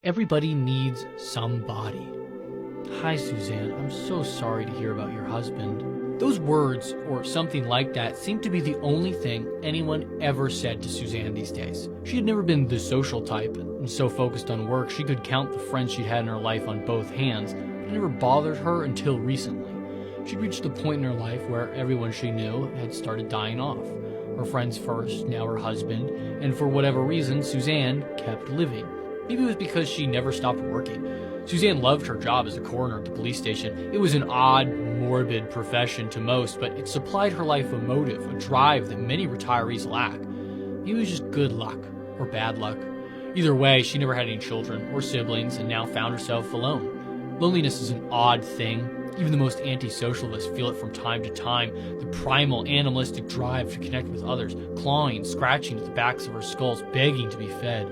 Everybody needs somebody. Hi, Suzanne. I'm so sorry to hear about your husband. Those words, or something like that, seem to be the only thing anyone ever said to Suzanne these days. She had never been the social type, and so focused on work, she could count the friends she'd had in her life on both hands. It never bothered her until recently. She'd reached the point in her life where everyone she knew had started dying off. Her friends first, now her husband, and for whatever reason, Suzanne kept living. Maybe it was because she never stopped working. Suzanne loved her job as a coroner at the police station. It was an odd, morbid profession to most, but it supplied her life a motive, a drive that many retirees lack. Maybe it was just good luck, or bad luck. Either way, she never had any children or siblings and now found herself alone. Loneliness is an odd thing. Even the most antisocial of us feel it from time to time, the primal animalistic drive to connect with others, clawing, scratching at the backs of our skulls, begging to be fed.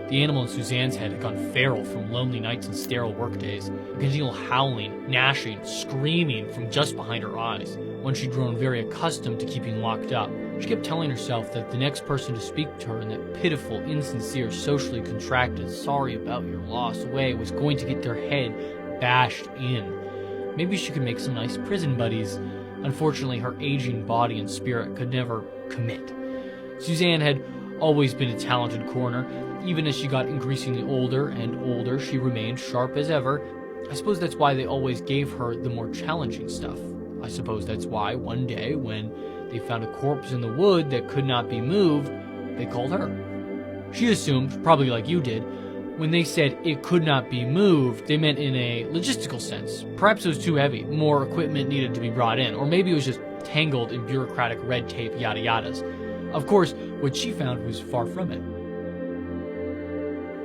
The animal in Suzanne's head had gone feral from lonely nights and sterile workdays, a continual howling, gnashing, screaming from just behind her eyes. Once she'd grown very accustomed to keeping locked up, she kept telling herself that the next person to speak to her in that pitiful, insincere, socially contracted, sorry about your loss way was going to get their head bashed in. Maybe she could make some nice prison buddies. Unfortunately, her aging body and spirit could never commit. Suzanne had always been a talented coroner. Even as she got increasingly older and older, she remained sharp as ever. I suppose that's why they always gave her the more challenging stuff. I suppose that's why one day, when they found a corpse in the wood that could not be moved, they called her. She assumed, probably like you did, when they said it could not be moved, they meant in a logistical sense. Perhaps it was too heavy, more equipment needed to be brought in, or maybe it was just tangled in bureaucratic red tape yada yadas. Of course, what she found was far from it.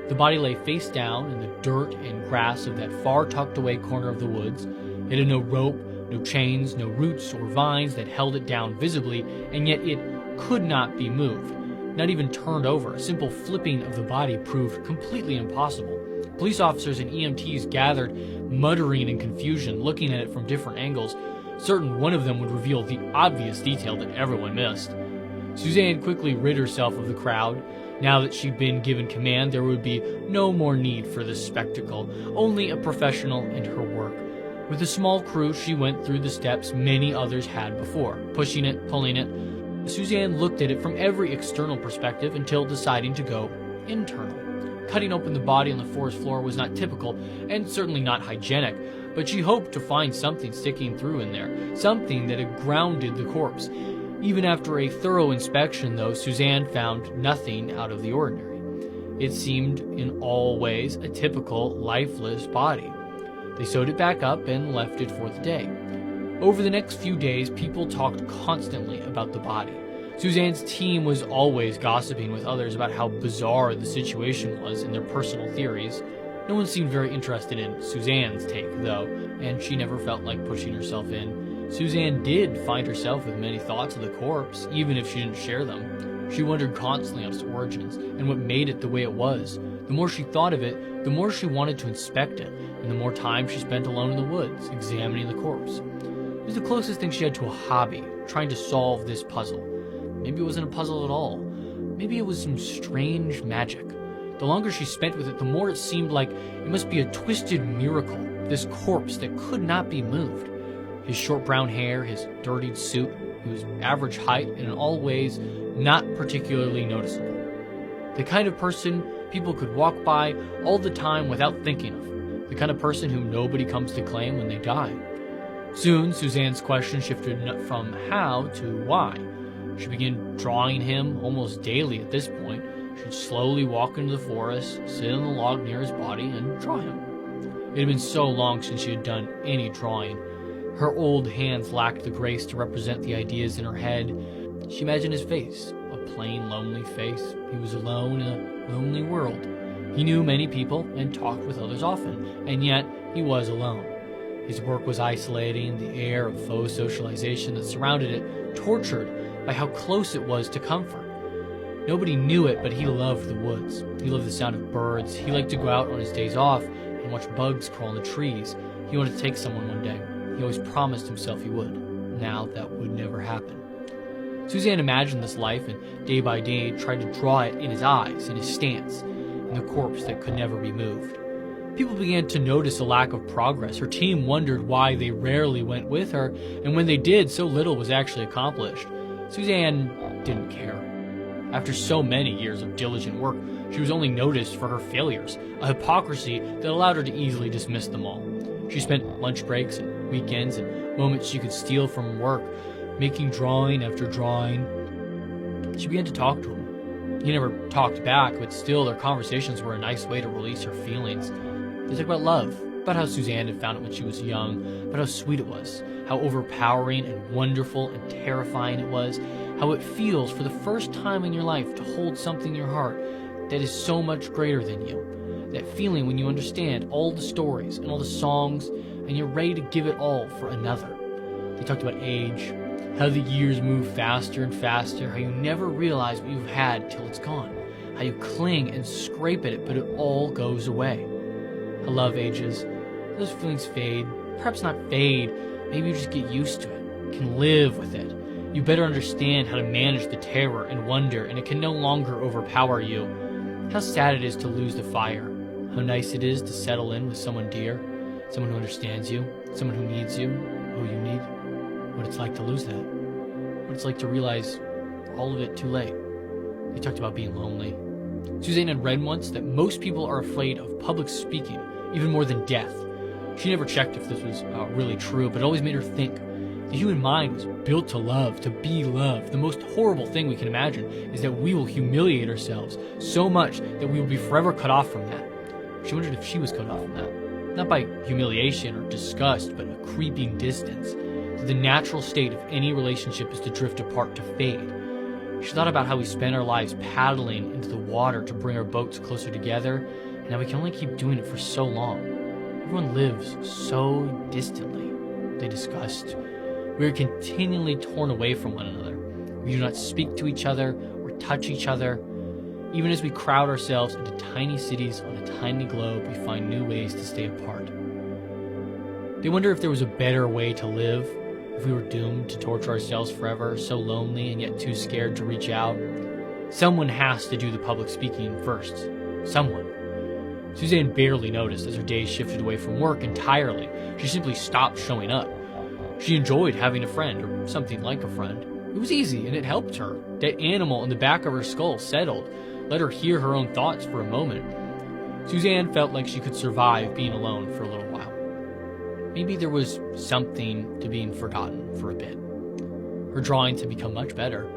The body lay face down in the dirt and grass of that far tucked away corner of the woods. It had no rope, no chains, no roots or vines that held it down visibly, and yet it could not be moved. Not even turned over. A simple flipping of the body proved completely impossible. Police officers and EMTs gathered, muttering in confusion, looking at it from different angles, certain one of them would reveal the obvious detail that everyone missed. Suzanne quickly rid herself of the crowd. Now that she'd been given command, there would be no more need for this spectacle, only a professional and her work. With a small crew, she went through the steps many others had before, pushing it, pulling it. Suzanne looked at it from every external perspective until deciding to go internal. Cutting open the body on the forest floor was not typical, and certainly not hygienic, but she hoped to find something sticking through in there, something that had grounded the corpse. Even after a thorough inspection, though, Suzanne found nothing out of the ordinary. It seemed in all ways a typical, lifeless body. They sewed it back up and left it for the day. Over the next few days, people talked constantly about the body. Suzanne's team was always gossiping with others about how bizarre the situation was in their personal theories. No one seemed very interested in Suzanne's take, though, and she never felt like pushing herself in. Suzanne did find herself with many thoughts of the corpse, even if she didn't share them. She wondered constantly on its origins and what made it the way it was. The more she thought of it, the more she wanted to inspect it, and the more time she spent alone in the woods, examining the corpse. It was the closest thing she had to a hobby, trying to solve this puzzle. Maybe it wasn't a puzzle at all. Maybe it was some strange magic. The longer she spent with it, the more it seemed like it must be a twisted miracle, this corpse that could not be moved. His short brown hair, his dirtied suit, he was average height and in all ways not particularly noticeable. The kind of person people could walk by all the time without thinking of. The kind of person whom nobody comes to claim when they die. Soon, Suzanne's question shifted from how to why. She began drawing him almost daily at this point. She'd slowly walk into the forest, sit on the log near his body, and draw him. It had been so long since she had done any drawing. Her old hands lacked the grace to represent the ideas in her head. She imagined his face, a plain, lonely face. He was alone in a lonely world. He knew many people and talked with others often, and yet he was alone. His work was isolating, the air of faux socialization that surrounded it, tortured by how close it was to comfort. Nobody knew it, but he loved the woods. He loved the sound of birds. He liked to go out on his days off and watch bugs crawl in the trees. He wanted to take someone one day. He always promised himself he would. Now that would never happen. Suzanne imagined this life and day by day tried to draw it in his eyes, in his stance. and the corpse that could never be moved. People began to notice a lack of progress. Her team wondered why they rarely went with her, and when they did, so little was actually accomplished. Suzanne didn't care. After so many years of diligent work, she was only noticed for her failures, a hypocrisy that allowed her to easily dismiss them all. She spent lunch breaks and weekends and moments she could steal from work, making drawing after drawing. She began to talk to him. He never talked back, but still their conversations were a nice way to release her feelings. They talked about love, about how Suzanne had found it when she was young, about how sweet it was, how overpowering and wonderful and terrifying it was, how it feels for the first time in your life to hold something in your heart that is so much greater than you. That feeling when you understand all the stories and all the songs and you're ready to give it all for another. They talked about age, how the years move faster and faster, how you never realize what you've had till it's gone, how you cling and scrape at it but it all goes away. How love ages, those feelings fade, perhaps not fade, maybe you just get used to it, can live with it. You better understand how to manage the terror and wonder, and it can no longer overpower you. How sad it is to lose the fire, how nice it is to settle in with someone dear, someone who understands you, someone who needs you, who you need, what it's like to lose that, what it's like to realize all of it too late. They talked about being lonely. Suzanne had read once that most people are afraid of public speaking, even more than death. She never checked if this was really true, but it always made her think. The human mind was built to love, to be loved. The most horrible thing we can imagine is that we will humiliate ourselves so much that we will be forever cut off from that. She wondered if she was cut off from that. Not by humiliation or disgust, but a creeping distance. That the natural state of any relationship is to drift apart, to fade. She thought about how we spend our lives paddling into the water to bring our boats closer together, and how we can only keep doing it for so long. Everyone lives so distantly. They discussed. We are continually torn away from one another. We do not speak to each other or touch each other. Even as we crowd ourselves into tiny cities on a tiny globe, we find new ways to stay apart. They wonder if there was a better way to live, if we were doomed to torture ourselves forever, so lonely and yet too scared to reach out. Someone has to do the public speaking first. Someone. Suzanne barely noticed as her days shifted away from work entirely. She simply stopped showing up. She enjoyed having a friend, or something like a friend. It was easy, and it helped her. That animal in the back of her skull settled, let her hear her own thoughts for a moment. Suzanne felt like she could survive being alone for a little while. Maybe there was something to being forgotten for a bit. Her drawings had become much better.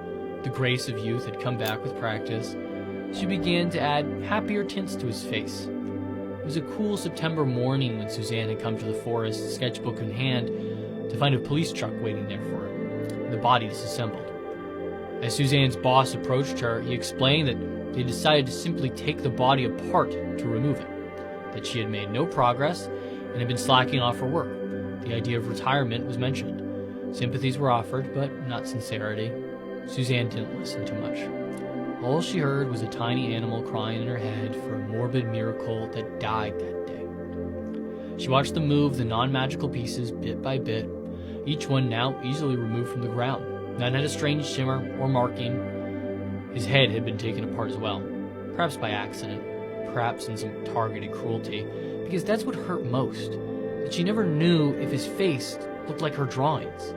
The grace of youth had come back with practice. She began to add happier tints to his face. It was a cool September morning when Suzanne had come to the forest, sketchbook in hand, to find a police truck waiting there for her, and the body disassembled. As Suzanne's boss approached her, he explained that they decided to simply take the body apart to remove it, that she had made no progress and had been slacking off her work. The idea of retirement was mentioned. Sympathies were offered, but not sincerity. Suzanne didn't listen too much. All she heard was a tiny animal crying in her head for a morbid miracle that died that day. She watched them move the non-magical pieces bit by bit, each one now easily removed from the ground. None had a strange shimmer or marking. His head had been taken apart as well, perhaps by accident, perhaps in some targeted cruelty, because that's what hurt most, that she never knew if his face looked like her drawings.